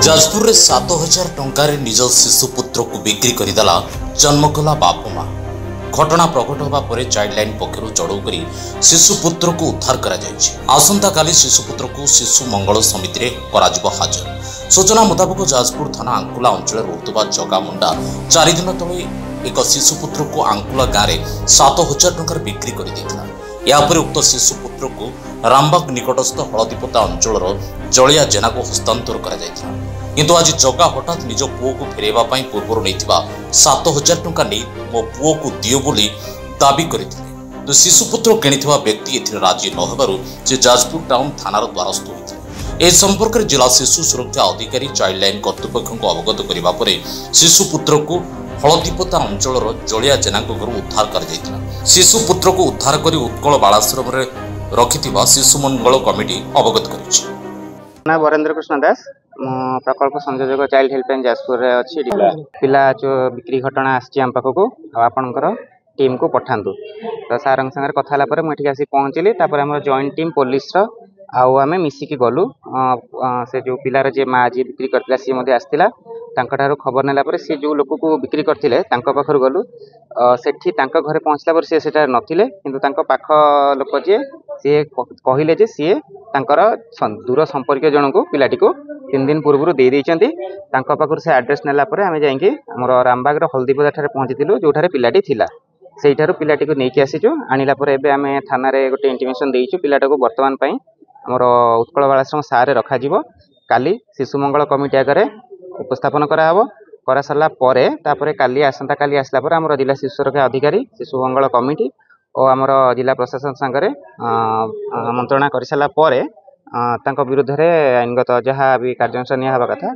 जाजपुर 7,000 टंकार निज शिशुपुत्र को बिक्री करदेला जन्मकला बाप माँ। घटना प्रकट होगा पर चाइल्डलाइन पक्षर चढ़ऊ कर शिशुपुत्र को उद्धार करसंता काली शिशुपुत्र को शिशु मंगल समिति में हाजर। सूचना मुताबक जाजपुर थाना आंकुला अंचल रोकुवा जगा मुंडा 4 दिन तले एक शिशुपुत्र को आंकुला गाँव में 7,000 टंकार बिक्री कर उक्त शिशुपुत्र को रामबाग निकटस्थ हलदीपोता अंचल जलिया जेना को हस्तांतर किंतु आज जगा हठात निज पुओ को फेरवा पूर्व नहीं 7,000 टंका नहीं मो पुओ को दियो बोली दाबी करते। तो शिशुपुत्र किणी व्यक्ति एथिरे राजी न होबारु से जाजपुर टाउन थानार द्वारस्थ होते। ए संपर्क में जिला शिशु सुरक्षा अधिकारी चाइल्डलाइन कर्तृपक्ष को अवगत करने पर शिशुपुत्र को हलदीपोता अंचल जलिया जेना घर उद्धार कर शिशुपुत्र को उद्धार कर उत्कल बालाश्रम रखि शिशु मंगल कमिटी अवगत कर। वरेंद्र कृष्ण दास प्रकल्प संयोजक चाइल्ड हेल्पलाइन जाजपुर अच्छी पिला जो बिक्री घटना आम पाखक आपणकर टीम को पठातु तो सार सागर कथा मुझे आसी पहुँचली आम जॉइंट टीम पुलिस आम मिसिकी गलु से जो पिलार जे माँ जी बिक्री करता सी आसला खबर नाला सी जो लोक को बिक्री करते पाखर गलु सेठी घरे पहुँचला पर सी नथिले किंतु पाख लोक जे सी कहले जे सी दूर संपर्क जन को पिलाटी को 3 दिन पूर्व दे पाखर से एड्रेस नाला आम जाइए आम रामबाग हलदीपोदा पहुँची जो पिलाटी थिला से पिलाटी को लेकिन आसीचु आनिला आम थाना गोटे इंटिमेशन देचु पिलाटा को बर्तमान आमर उत्कल बालाश्रम सारे रखा काली शिशु मंगल कमिटी आगे उपस्थापन करा सारा काली आसंता काली आसला आमर जिला शिशु सुरक्षा अधिकारी शिशु मंगल कमिटी और आमर जिला प्रशासन सांगे मंत्रणा कर सारा विरुद्ध में आईनगत जहाँ भी कार्यानुष्ठान निया कथा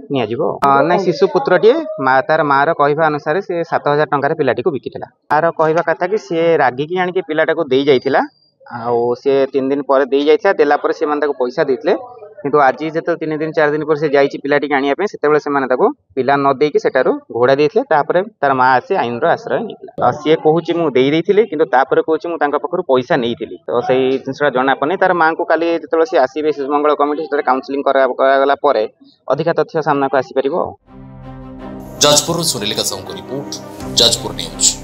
ना शिशुपुत्रटे तार माँ रहा अनुसार से 7,000 टंकार पिलाटी को बिकिला तार कहवा कथा कि सी रागिकी आनिक पिलाटा को दे जाइथिला आउ से 3 दिन पर दे जाइथिला देला पर से माने पैसा देथिले किंतु आज जो 3 दिन 4 दिन पर से जाइछि पिलाटी आनिया से पिला न देकी सेटारू घोड़ा देथिले तार माँ आसी आईन आश्रय निकला सी कहूँ मुझे देती किंतु कहूँ मुझे पाखर पैसा नहीं तो से जिनसा जना पड़े तार माँ को काली जो सी आसवे शिशु मंगल कमिटी से काउंसलिंग करागला अधिका तथ्य सामना को आसीपर। जाजपुर सुनील का रिपोर्ट जाजपुर न्यूज।